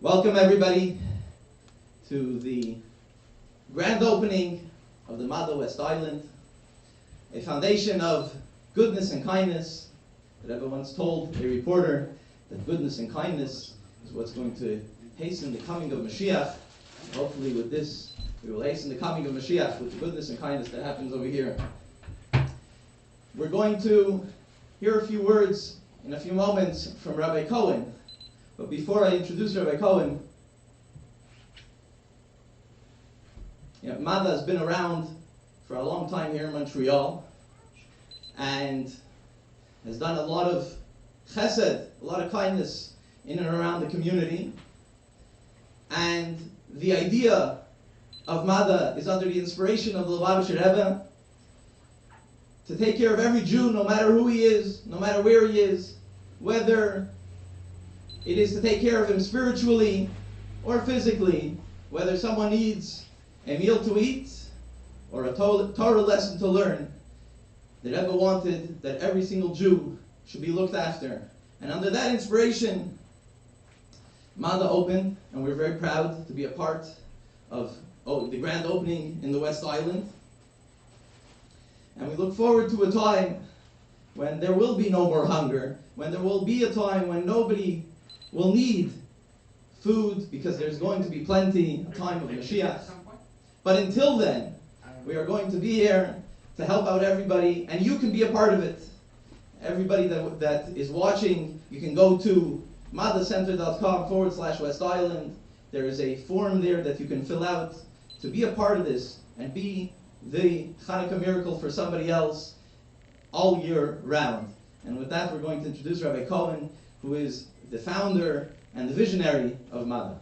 Welcome everybody to the grand opening of the Mada West Island, a foundation of goodness and kindness that Rebbe once told a reporter that goodness and kindness is what's going to hasten the coming of Mashiach. Hopefully with this we will hasten the coming of Mashiach with the goodness and kindness that happens over here. We're going to hear a few words in a few moments from Rabbi Cohen. But before I introduce Rabbi Cohen, Mada has been around for a long time here in Montreal and has done a lot of chesed, a lot of kindness in and around the community. And the idea of Mada is under the inspiration of the Lubavitcher Rebbe to take care of every Jew, no matter who he is, no matter where he is, whether it is to take care of him spiritually or physically, whether someone needs a meal to eat or a Torah lesson to learn. The Rebbe wanted that every single Jew should be looked after. And under that inspiration, Mada opened, and we're very proud to be a part of the grand opening in the West Island. And we look forward to a time when there will be no more hunger, when there will be a time when nobody will need food because there's going to be plenty, a time of Mashiach. But until then, we are going to be here to help out everybody, and you can be a part of it. Everybody that is watching, you can go to madacenter.com/West Island. There is a form there that you can fill out to be a part of this and be the Hanukkah miracle for somebody else all year round. And with that, we're going to introduce Rabbi Cohen, who is the founder and the visionary of Mada.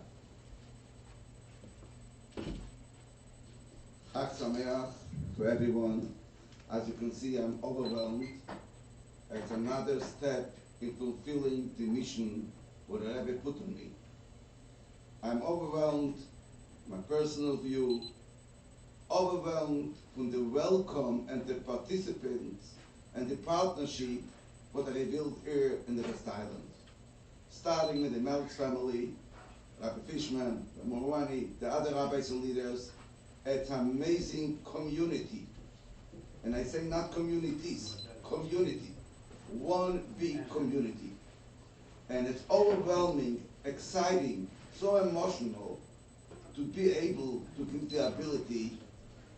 Chag Sameach to everyone. As you can see, I'm overwhelmed. It's another step in fulfilling the mission what the Rebbe put on me. I'm overwhelmed, my personal view, overwhelmed from the welcome and the participants and the partnership what I built here in the West Island. Starting with the Meltz family, Rabbi Fishman, Morwani, the other rabbis and leaders. It's an amazing community. And I say not communities, community. One big community. And it's overwhelming, exciting, so emotional to be able to give the ability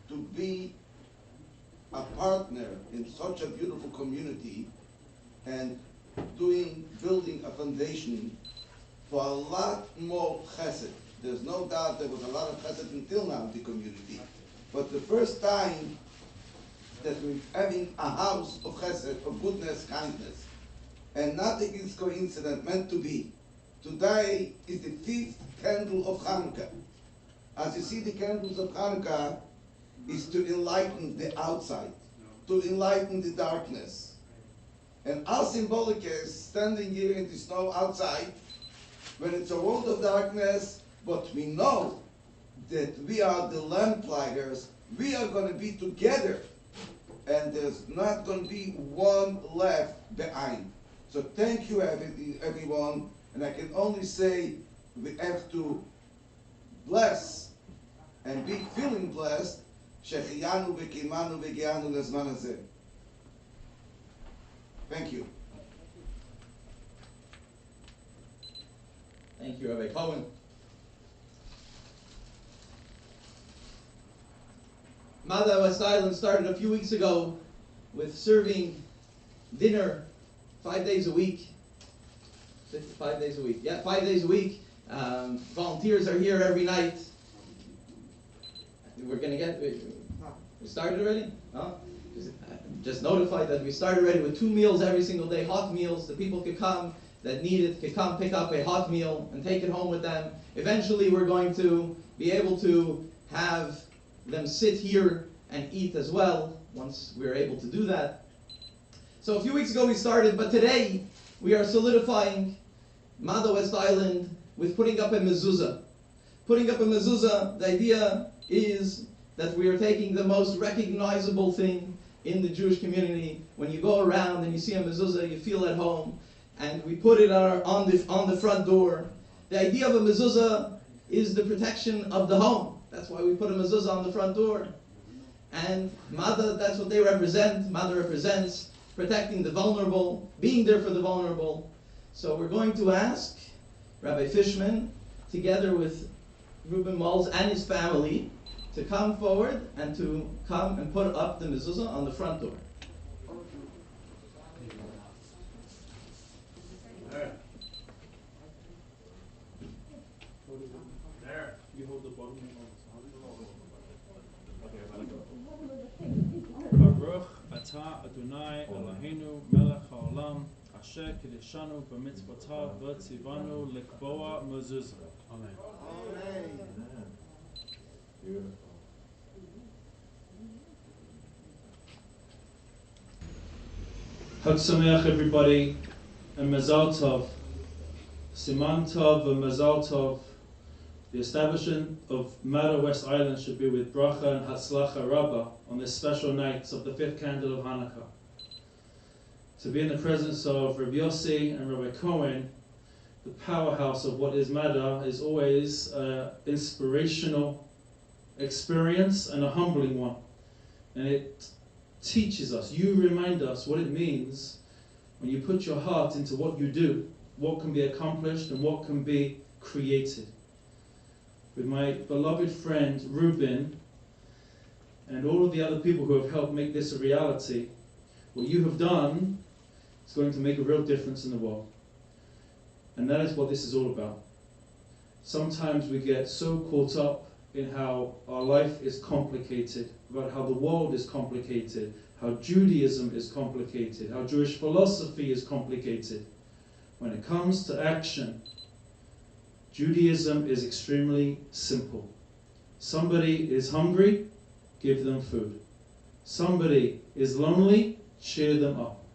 to be a partner in such a beautiful community and building a foundation for a lot more chesed. There's no doubt there was a lot of chesed until now in the community. But the first time that we're having a house of chesed, of goodness, kindness, and nothing is coincident, meant to be. Today is the 5th candle of Hanukkah. As you see, the candles of Hanukkah is to enlighten the outside, to enlighten the darkness. And our symbolic is standing here in the snow outside, when it's a world of darkness, but we know that we are the lamplighters, we are going to be together, and there's not going to be one left behind. So thank you everyone, and I can only say we have to bless and be feeling blessed. Shechiyanu v'kimanu v'gianu lezman hazeh. Thank you. Thank you, Rabbi Cohen. Mada West Island started a few weeks ago with serving dinner 5 days a week. 5 days a week. Yeah, 5 days a week. Volunteers are here every night. We're going to get... We started already? Huh? Just notified that we started already with 2 meals every single day, hot meals. The people could come that need it, could come pick up a hot meal and take it home with them. Eventually we're going to be able to have them sit here and eat as well, once we're able to do that. So a few weeks ago we started, but today we are solidifying Mada West Island with putting up a mezuzah. Putting up a mezuzah, the idea is that we are taking the most recognizable thing in the Jewish community. When you go around and you see a mezuzah, you feel at home. And we put it on the front door. The idea of a mezuzah is the protection of the home. That's why we put a mezuzah on the front door. And Mada, that's what they represent. Mada represents protecting the vulnerable, being there for the vulnerable. So we're going to ask Rabbi Fishman, together with Reuben Malz and his family, to come forward and to come and put up the mezuzah on the front door. There. You hold the bottom Baruch atah Adonai Eloheinu melech haolam asher kideshanu b'mitzvotav v'tzivanu lekboa mezuzah. Amen. Amen. Beautiful. Chag Sameach, everybody, and Mazal Tov. Siman Tov and Mazal Tov. The establishment of Mada West Island should be with bracha and hatzlacha rabbah on this special night of the 5th candle of Hanukkah. To be in the presence of Rabbi Yossi and Rabbi Cohen, the powerhouse of what is Mada, is always an inspirational experience and a humbling one. And it teaches us, you remind us what it means when you put your heart into what you do, what can be accomplished and what can be created. With my beloved friend Reuben and all of the other people who have helped make this a reality, what you have done is going to make a real difference in the world. And that is what this is all about. Sometimes we get so caught up in how our life is complicated, about how the world is complicated, how Judaism is complicated, how Jewish philosophy is complicated. When it comes to action, Judaism is extremely simple. Somebody is hungry, give them food. Somebody is lonely, cheer them up.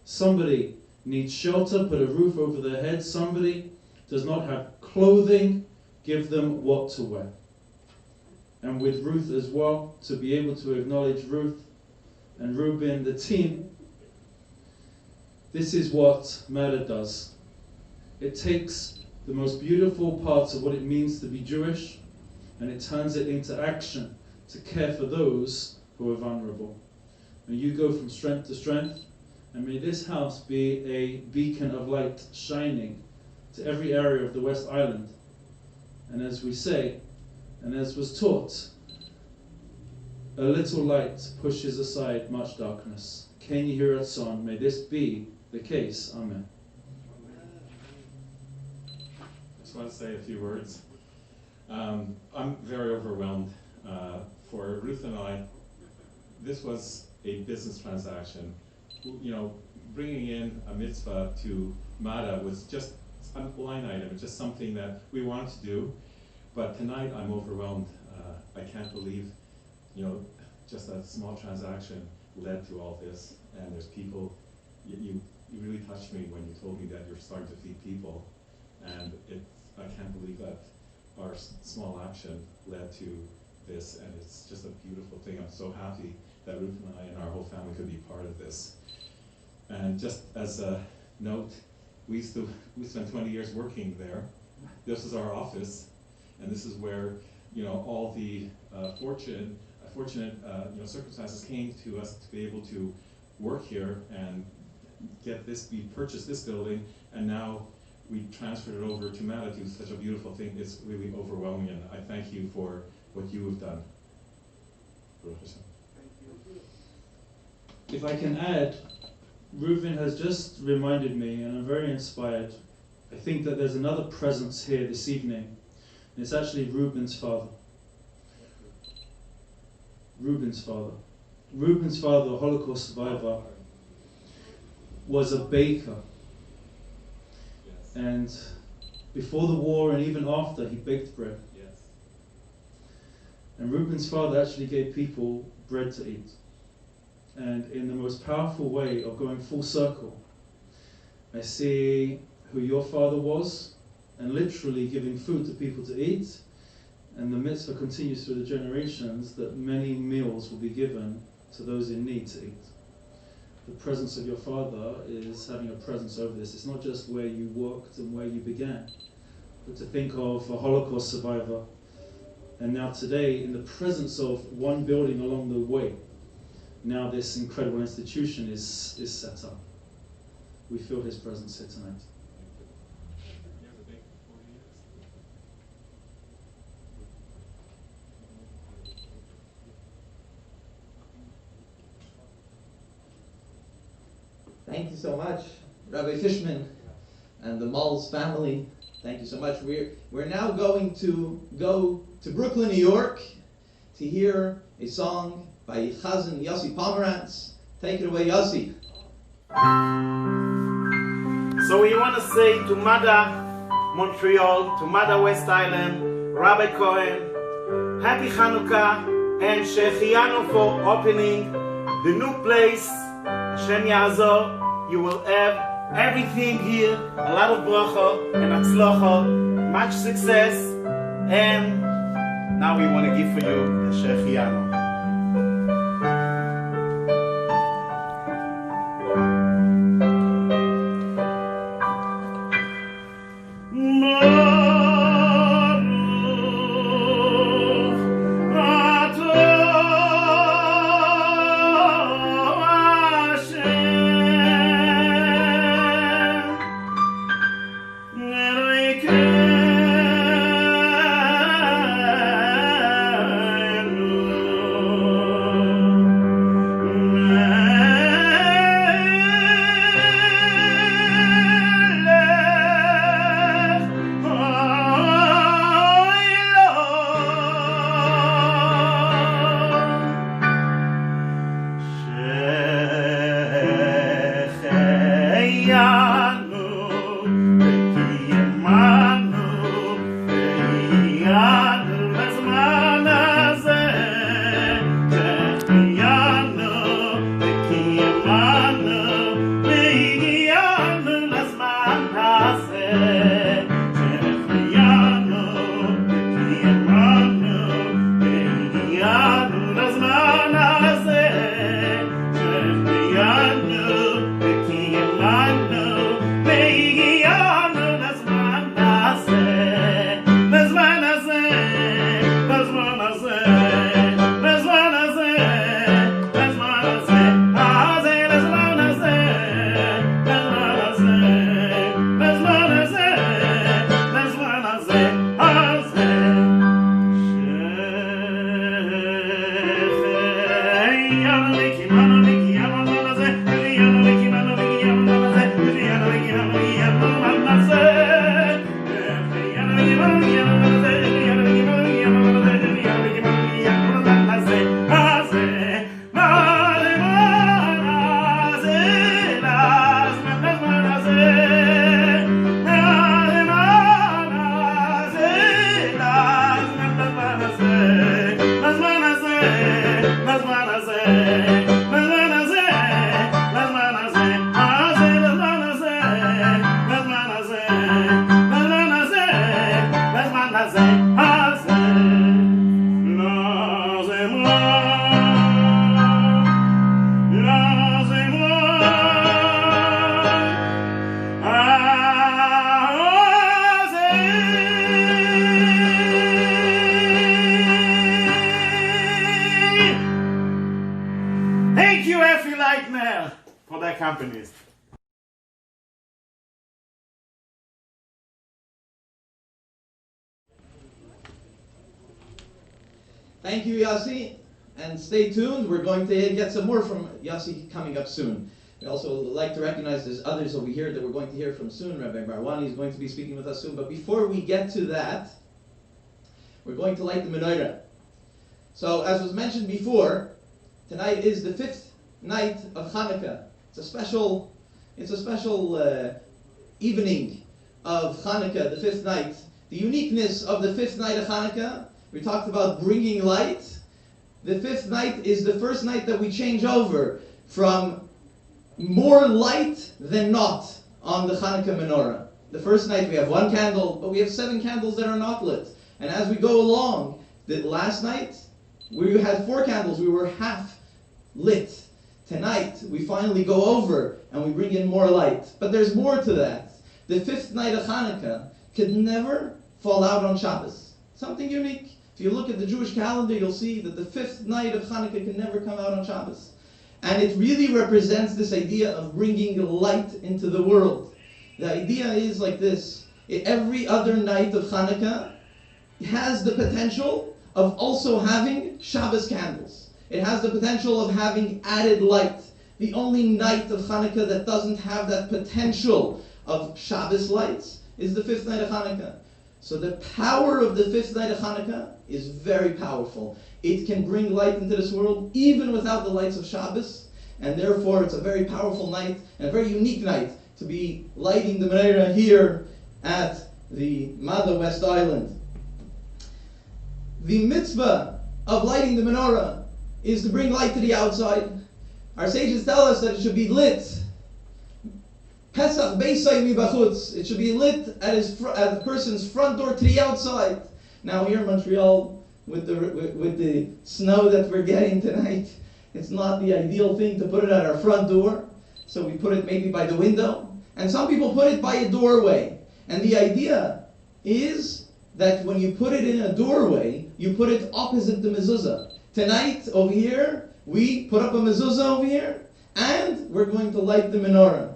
Somebody needs shelter, put a roof over their head. Somebody does not have clothing, give them what to wear. And with Ruth as well, to be able to acknowledge Ruth and Reuben, the team, this is what Mada does. It takes the most beautiful parts of what it means to be Jewish, and it turns it into action to care for those who are vulnerable. May you go from strength to strength, and may this house be a beacon of light shining to every area of the West Island. And as we say, and as was taught, a little light pushes aside much darkness. Ken Yiratzon, may this be the case. Amen. I just want to say a few words. I'm very overwhelmed. For Ruth and I, this was a business transaction. You know, bringing in a mitzvah to Mada was just a line item. It's just something that we wanted to do. But tonight I'm overwhelmed. I can't believe, you know, just a small transaction led to all this. And there's people, you really touched me when you told me that you're starting to feed people. And I can't believe that our small action led to this, and it's just a beautiful thing. I'm so happy that Ruth and I and our whole family could be part of this. And just as a note, we spent 20 years working there. This is our office, and this is where, you know, all the fortunate circumstances came to us to be able to work here and purchase this building, and now we transferred it over to Mada to such a beautiful thing. It's really overwhelming, and I thank you for what you have done. If I can add, Reuven has just reminded me, and I'm very inspired. I think that there's another presence here this evening, and it's actually Reuben's father. Reuben's father. Reuben's father, a Holocaust survivor, was a baker. And before the war and even after, he baked bread. Yes. And Reuben's father actually gave people bread to eat. And in the most powerful way of going full circle, I see who your father was, and literally giving food to people to eat. And the mitzvah continues through the generations that many meals will be given to those in need to eat. The presence of your father is having a presence over this. It's not just where you worked and where you began, but to think of a Holocaust survivor. And now today, in the presence of one building along the way, now this incredible institution is set up. We feel his presence here tonight. Thank you so much, Rabbi Fishman and the Malls family. Thank you so much. We're now going to go to Brooklyn, New York, to hear a song by Chazan Yossi Pomerantz. Take it away, Yossi. So we want to say to Mada Montreal, to Mada West Island, Rabbi Cohen, Happy Hanukkah, and Shechianu for opening the new place, Hashem Yazor. You will have everything here, a lot of bracha and atzlocha, much success, and now we want to give for you the Shechianu. For their companies. Thank you, Yossi, and stay tuned. We're going to get some more from Yossi coming up soon. We also like to recognize there's others over here that we're going to hear from soon. Rabbi Barwani is going to be speaking with us soon. But before we get to that, we're going to light the menorah. So, as was mentioned before, tonight is the 5th night of Hanukkah. It's a special evening of Hanukkah, the 5th night. The uniqueness of the 5th night of Hanukkah, we talked about bringing light. The 5th night is the first night that we change over from more light than not on the Hanukkah menorah. The first night we have 1 candle, but we have 7 candles that are not lit. And as we go along, the last night we had 4 candles, we were half lit. Tonight we finally go over and we bring in more light. But there's more to that. The 5th night of Hanukkah could never fall out on Shabbos. Something unique. If you look at the Jewish calendar, you'll see that the fifth night of Hanukkah can never come out on Shabbos. And it really represents this idea of bringing light into the world. The idea is like this. Every other night of Hanukkah has the potential of also having Shabbos candles. It has the potential of having added light. The only night of Hanukkah that doesn't have that potential of Shabbos lights is the fifth night of Hanukkah. So the power of the fifth night of Hanukkah is very powerful. It can bring light into this world even without the lights of Shabbos, and therefore it's a very powerful night and a very unique night to be lighting the menorah here at the Mada West Island. The mitzvah of lighting the menorah is to bring light to the outside. Our sages tell us that it should be lit. Pesach Beisai Mibachutz. It should be lit at the person's front door to the outside. Now here in Montreal, with the snow that we're getting tonight, it's not the ideal thing to put it at our front door. So we put it maybe by the window. And some people put it by a doorway. And the idea is that when you put it in a doorway, you put it opposite the mezuzah. Tonight, over here, we put up a mezuzah over here, and we're going to light the menorah.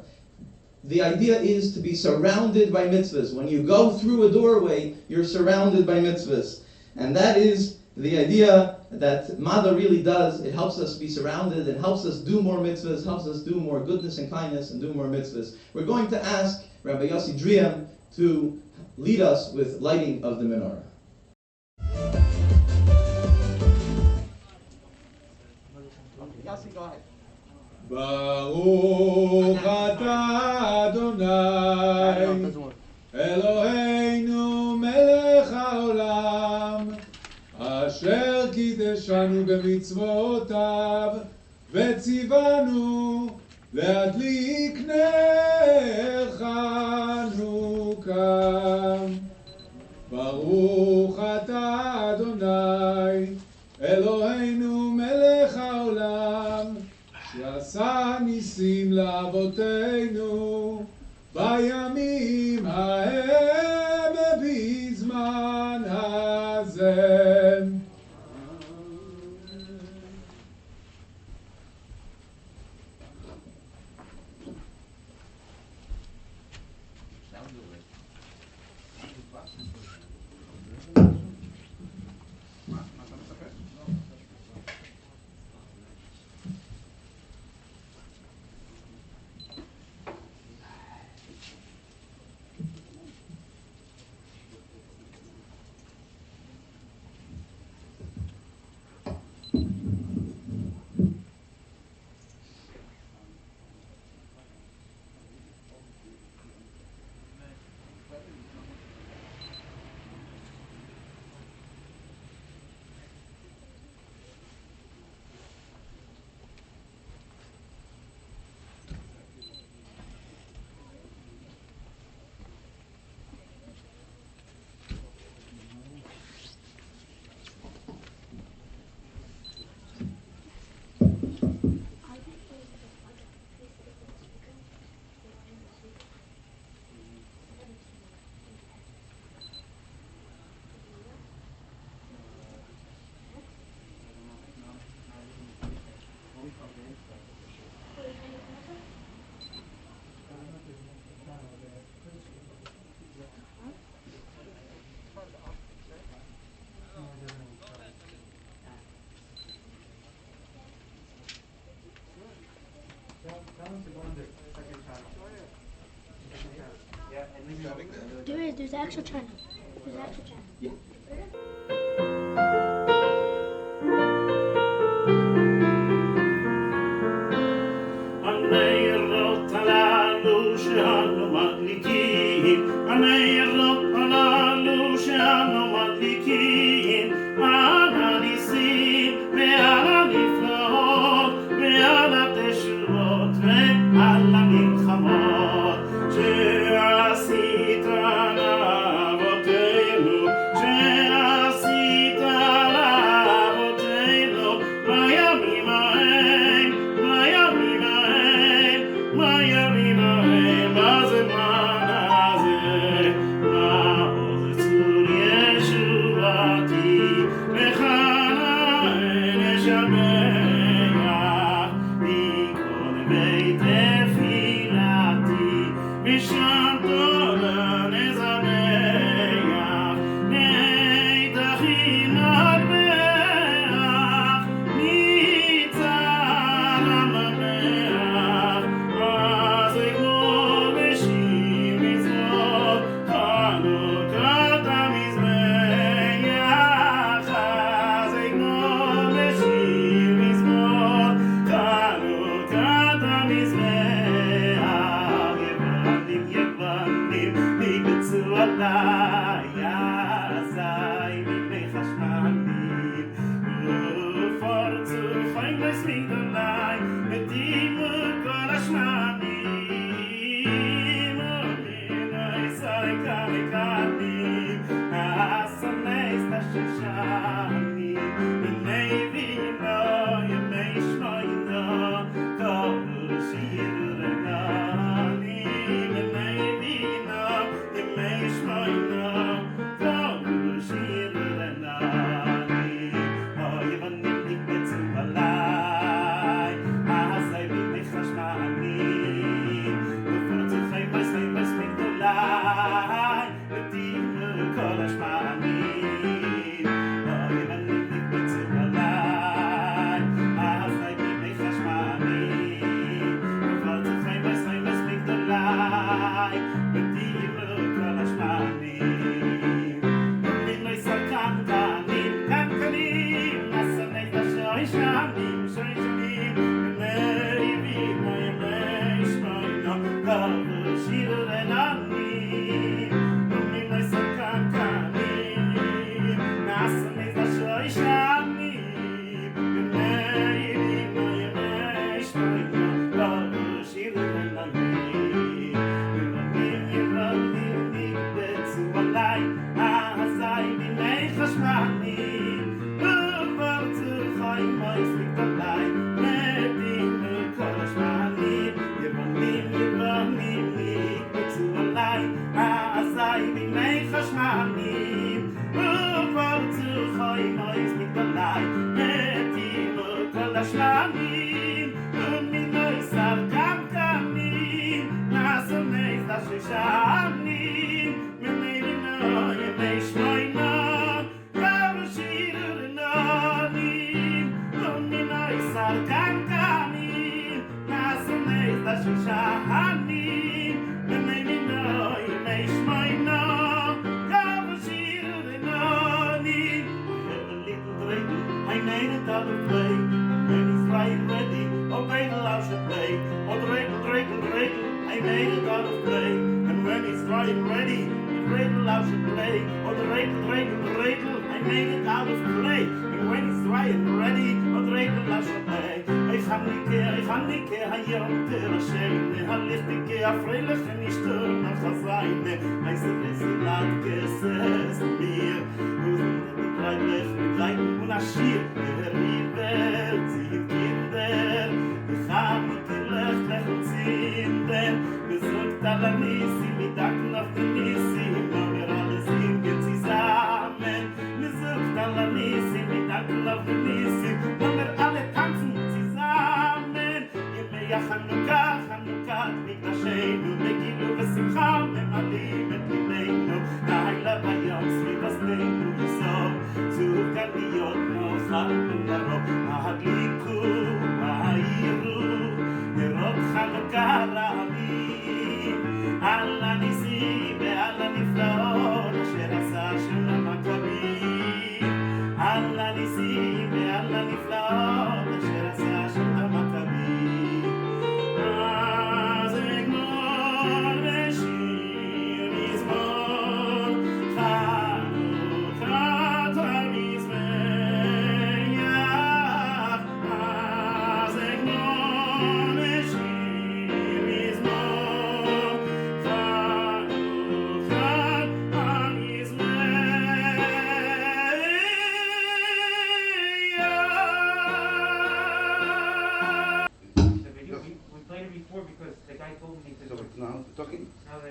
The idea is to be surrounded by mitzvahs. When you go through a doorway, you're surrounded by mitzvahs. And that is the idea that Mada really does. It helps us be surrounded, it helps us do more mitzvahs, helps us do more goodness and kindness and do more mitzvahs. We're going to ask Rabbi Yossi Driam to lead us with lighting of the menorah. Yossi, go ahead. Baruch atah Adonai Eloheinu melech haolam asher קידשנו במצוותיו וציוונו להדליק נר חנוכה. ברוך אתה אדוני אלוהינו מלך העולם שעשה ניסים לאבותינו בימים ההם בזמן הזה. There's actual channel. There's actual channel. Yeah. הנרות הללו שאנו מדליקים, הנרות הללו שאנו מדליקים, על הניסים ועל הנפלאות ועל התשובות ועל המלחמות שעשית לאבותינו, שעשית לאבותינו בימים ההם, בימים ההם, בימים ההם, בזמן הזה,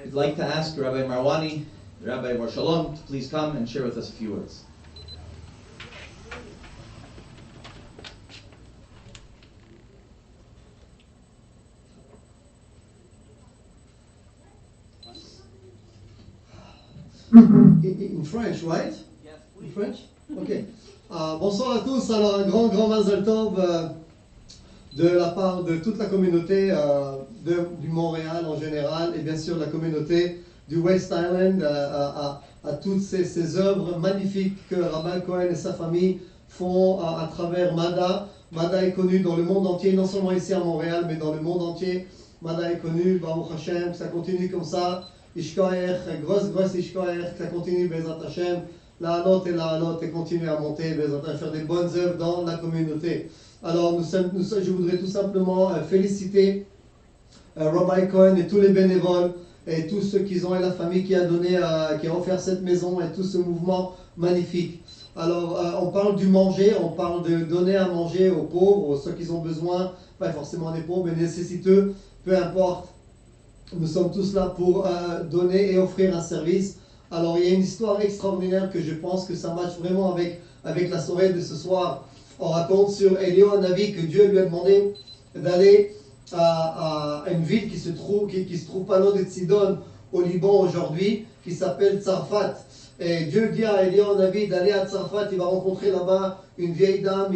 I'd like to ask Rabbi Marwani, Rabbi Mar Shalom, to please come and share with us a few words. In French, right? Yes, in French? Ok. Bonsoir à tous. Alors, un grand Mazel Tov de la part de toute la communauté du Montréal en général et bien sûr la communauté du West Island à toutes ces œuvres magnifiques que Rabbi Cohen et sa famille font à travers Mada. Mada est connu dans le monde entier, non seulement ici à Montréal, mais dans le monde entier. Mada est connu, Baruch Hashem, que ça continue comme ça. Ishkoyer, grosse Ishkoyer, que ça continue, Bezat Hashem. La note et continue à monter, Bezat Hashem, faire des bonnes œuvres dans la communauté. Alors, je voudrais tout simplement féliciter Rabbi Cohen et tous les bénévoles et tous ceux qui ont et la famille qui a donné, qui a offert cette maison et tout ce mouvement magnifique. Alors, on parle du manger, on parle de donner à manger aux pauvres, ceux qui ont besoin, pas forcément des pauvres, mais nécessiteux, peu importe. Nous sommes tous là pour donner et offrir un service. Alors, il y a une histoire extraordinaire que je pense que ça matche vraiment avec la soirée de ce soir. On raconte sur Eliyahu Navi que Dieu lui a demandé d'aller à une ville qui se trouve pas loin de Sidon, au Liban aujourd'hui, qui s'appelle Tzarfat. Et Dieu dit à Eliyahu Navi d'aller à Tzarfat, il va rencontrer là-bas une vieille dame,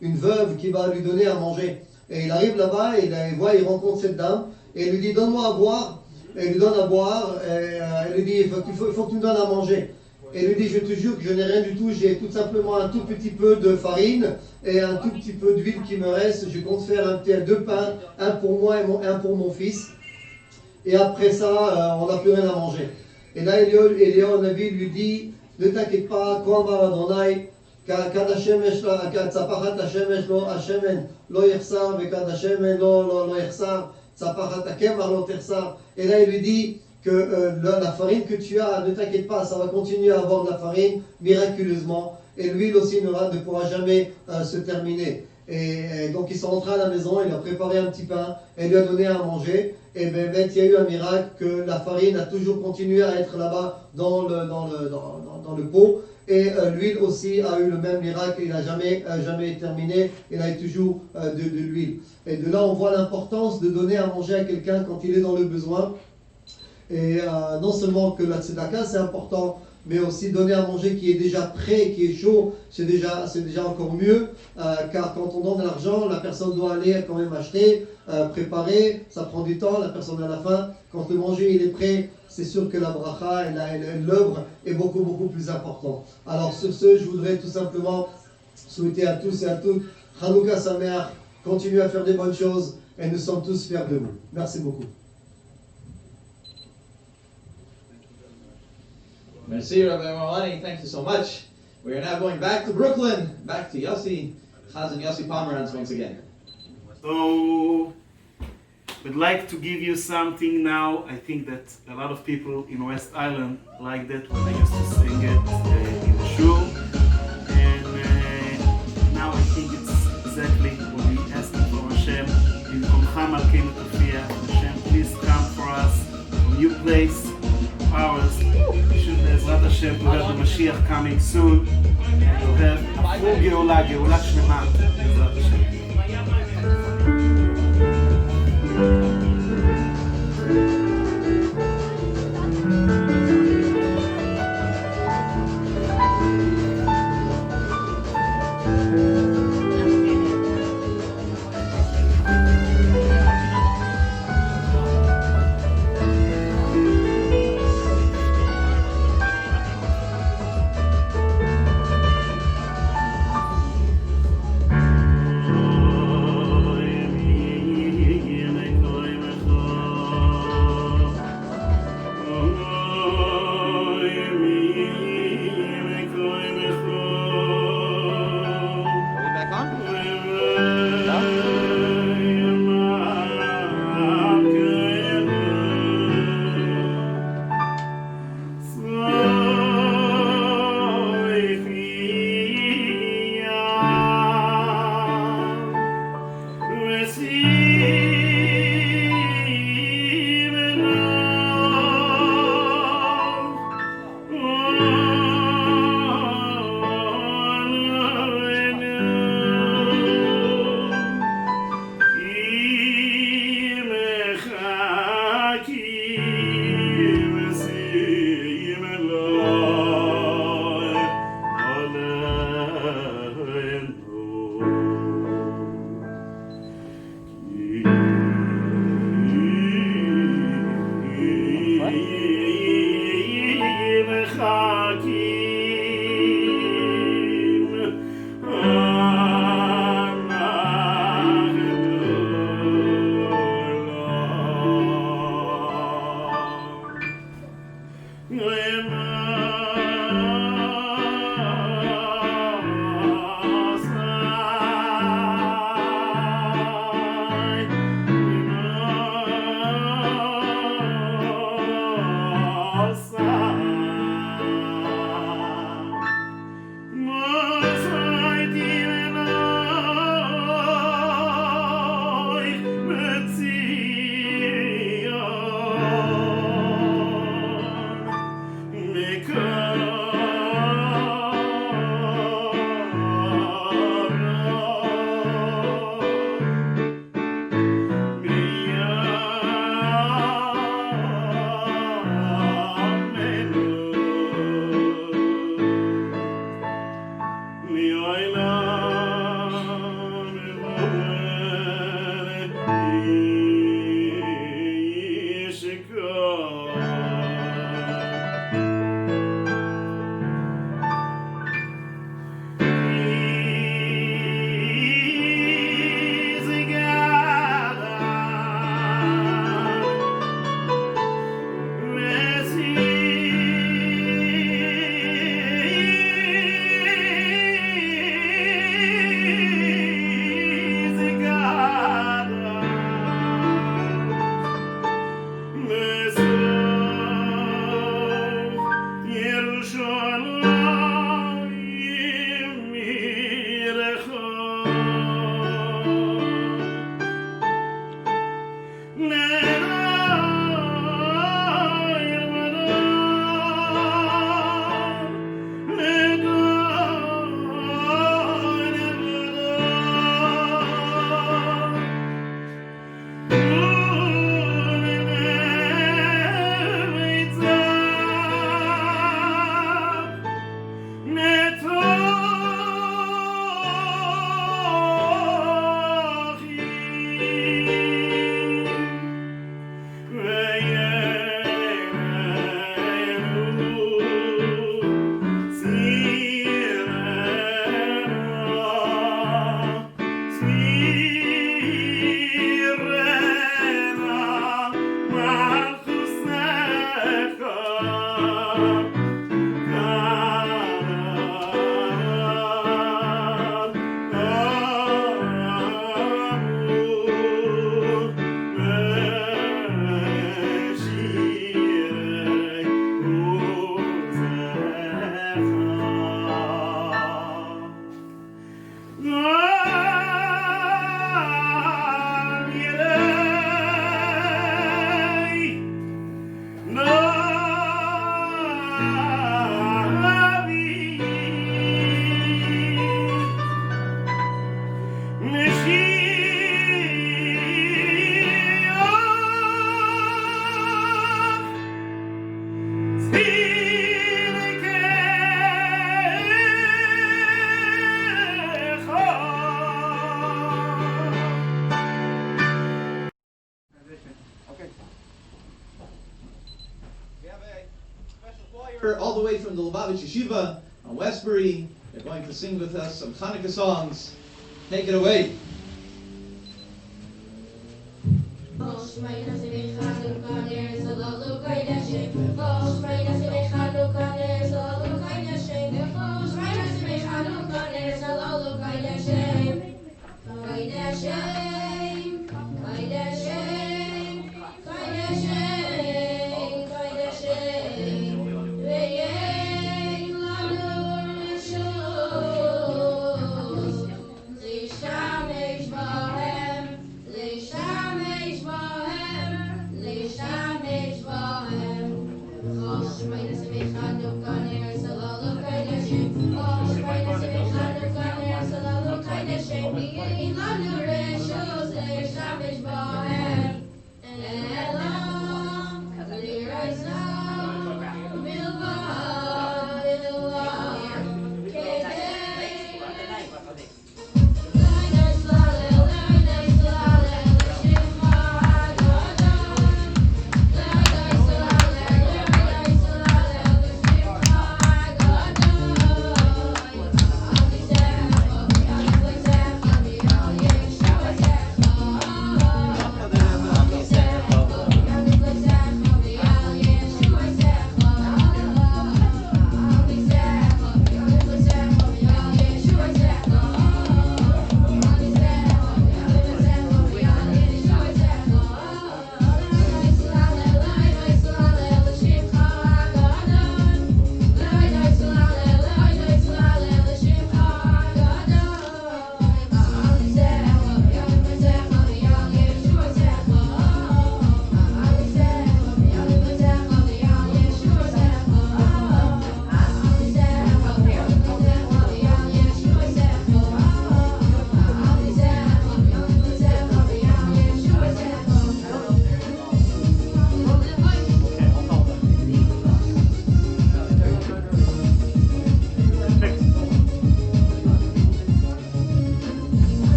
une veuve qui va lui donner à manger. Et il arrive là-bas, il rencontre cette dame, et il lui dit donne-moi à boire. Et il lui donne à boire, et il lui dit il faut que tu me donnes à manger. Et il lui dit je te jure que je n'ai rien du tout, j'ai tout simplement un tout petit peu de farine et un tout petit peu d'huile qui me reste. Je compte faire deux pains, un pour moi et un pour mon fils. Et après ça, on n'a plus rien à manger. Et là, Eliyahu Navi lui dit ne t'inquiète pas, quand va Adonai, kad השמש, kad צפחת השמש השמן לא יחסר וכד השמן לא יחסר. Et là, il lui dit que la farine que tu as, ne t'inquiète pas, ça va continuer à avoir de la farine miraculeusement. Et l'huile aussi ne pourra jamais se terminer. Et donc, ils sont rentrés à la maison, il a préparé un petit pain, et lui a donné à manger. Et ben, il y a eu un miracle que la farine a toujours continué à être là-bas dans le pot. Et l'huile aussi a eu le même miracle, il n'a jamais terminé, il a eu toujours de l'huile. Et de là, on voit l'importance de donner à manger à quelqu'un quand il est dans le besoin. Et non seulement que la tzedaka, c'est important, mais aussi donner à manger qui est déjà prêt, qui est chaud, c'est déjà encore mieux. Car quand on donne de l'argent, la personne doit aller quand même acheter, préparer, ça prend du temps, la personne a la faim. Quand le manger il est prêt, c'est sûr que la bracha et l'œuvre est beaucoup plus important. Alors sur ce, je voudrais tout simplement souhaiter à tous et à toutes Hanouka Sameach, continuez à faire des bonnes choses et nous sommes tous fiers de vous. Merci beaucoup. Merci, Rabbi Marlani. Thank you so much. We are now going back to Brooklyn, back to Yossi, Chazan Yossi Pomeranz once again. So, we'd like to give you something now. I think that a lot of people in West Island like that when I used to sing it in the shul. And now I think it's exactly what we asked for Hashem. In Komcha Malkeinu Tofia, Hashem, please come for us from your place, ours. We should, Bezrat Hashem, to have the Mashiach coming soon. And to have a full Geulah Shlema, Bezrat Hashem. All the way from the Lubavitch Yeshiva on Westbury. They're going to sing with us some Hanukkah songs. Take it away.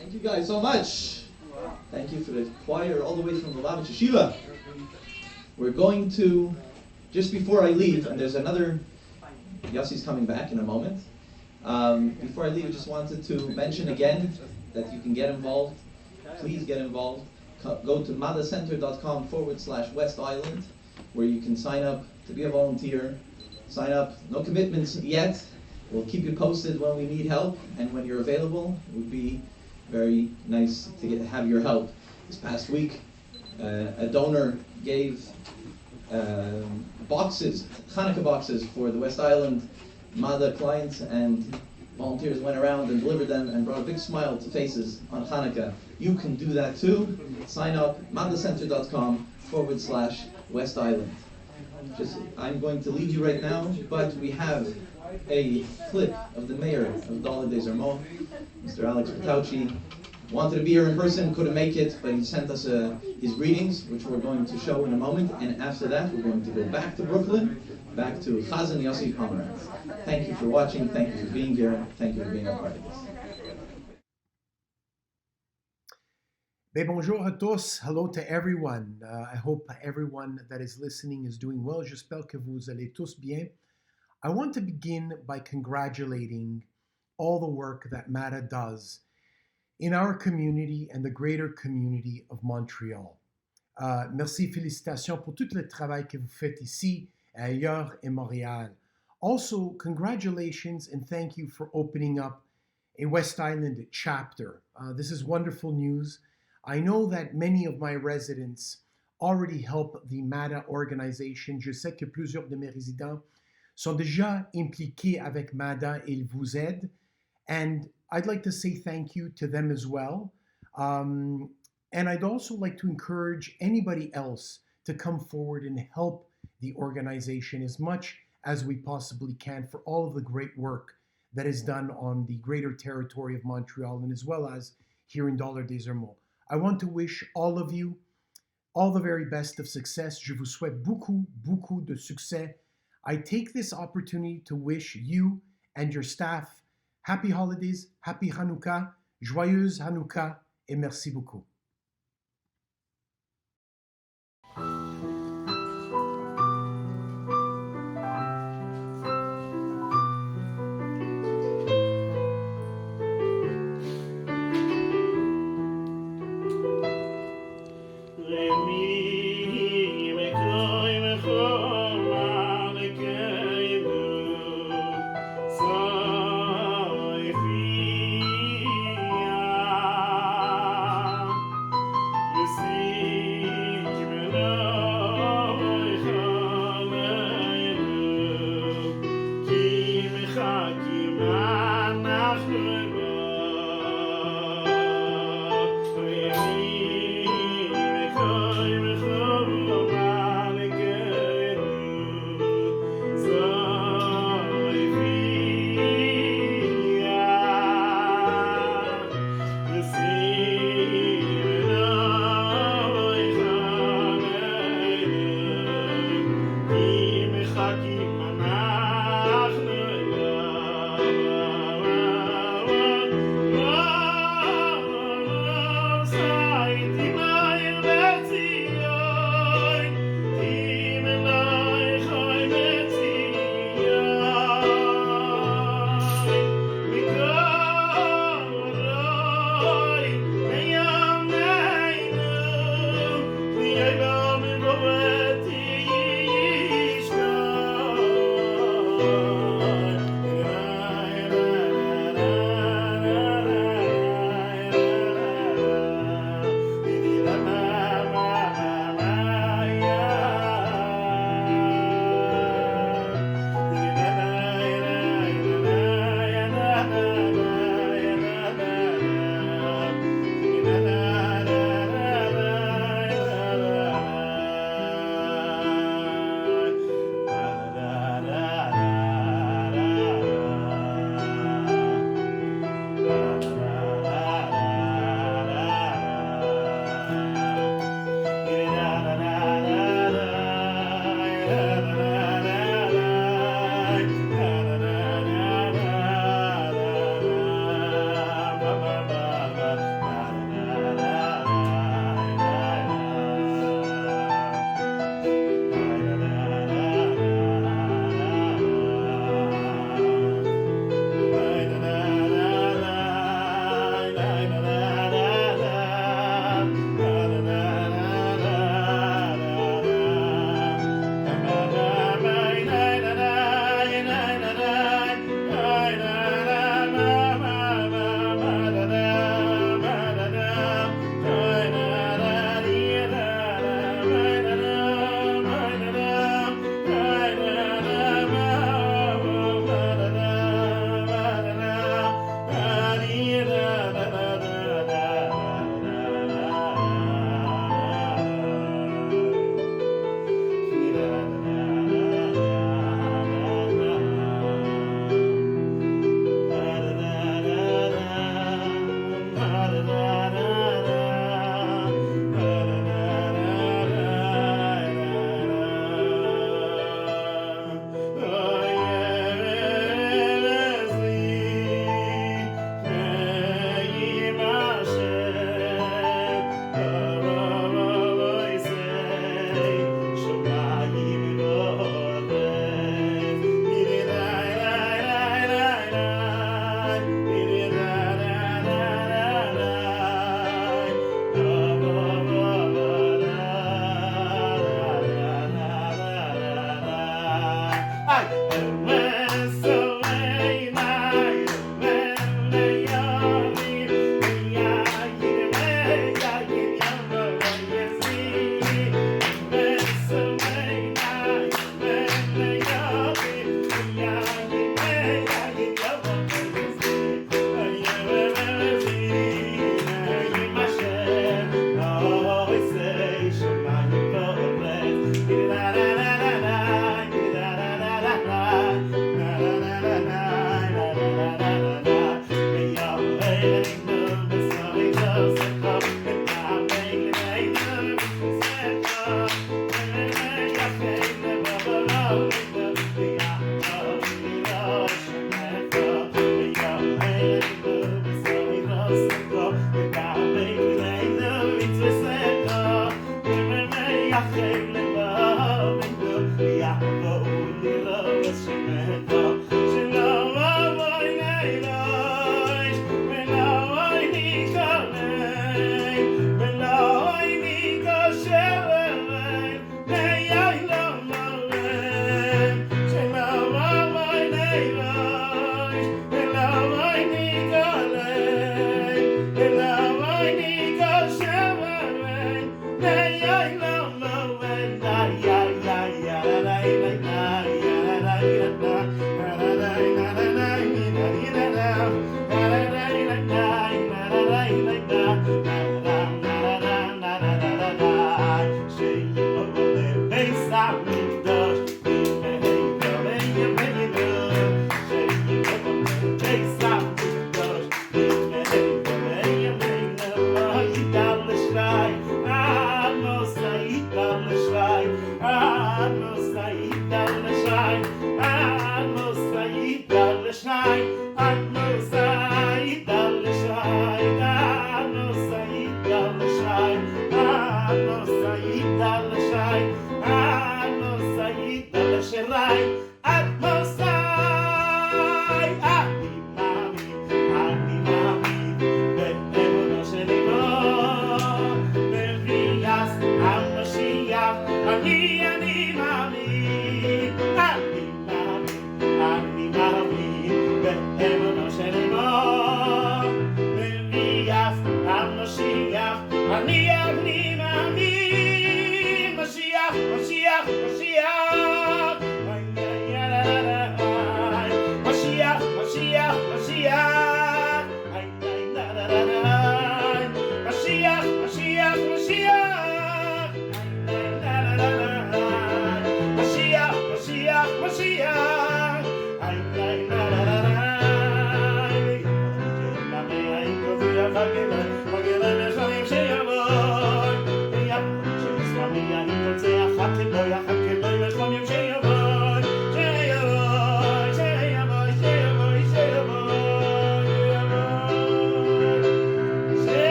Thank you guys so much. Thank you for the choir all the way from the Lubavitch Yeshiva. We're going to, just before I leave, and there's another, Yossi's coming back in a moment. Before I leave, I just wanted to mention again that you can get involved. Please get involved. Go to madacenter.com/West Island, where you can sign up to be a volunteer. Sign up, no commitments yet. We'll keep you posted when we need help, and when you're available, it would be very nice to have your help. This past week, a donor gave boxes, Hanukkah boxes for the West Island Mada clients, and volunteers went around and delivered them and brought a big smile to faces on Hanukkah. You can do that too. Sign up, madacenter.com/West Island. I'm going to leave you right now, but we have a clip of the mayor of Daled des Armon, Mr. Alex Pataucci. Wanted to be here in person, couldn't make it, but he sent us his readings, which we're going to show in a moment. And after that, we're going to go back to Brooklyn, back to Chazan Yossi Pomeranz. Thank you for watching. Thank you for being here. Thank you for being a part of this. Bonjour à tous. Hello to everyone. I hope everyone that is listening is doing well. J'espère que vous allez tous bien. I want to begin by congratulating all the work that Mada does in our community and the greater community of Montreal. Merci, félicitations pour tout le travail que vous faites ici, ailleurs, et Montréal. Also, congratulations and thank you for opening up a West Island chapter. This is wonderful news. I know that many of my residents already help the Mada organization. Je sais que plusieurs de mes résidents sont déjà impliqués avec Mada et ils vous aident. And I'd like to say thank you to them as well. And I'd also like to encourage anybody else to come forward and help the organization as much as we possibly can for all of the great work that is done on the greater territory of Montreal and as well as here in Daled des Armon. I want to wish all of you all the very best of success. Je vous souhaite beaucoup, beaucoup de succès. I take this opportunity to wish you and your staff happy holidays, happy Hanukkah, joyeuse Hanukkah, et merci beaucoup.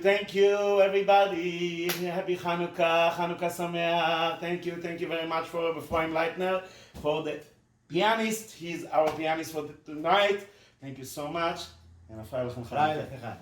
Thank you, everybody. Happy Hanukkah, Hanukkah Sameach. Thank you very much for Ephraim Leitner, for the pianist. He's our pianist for tonight. Thank you so much. And I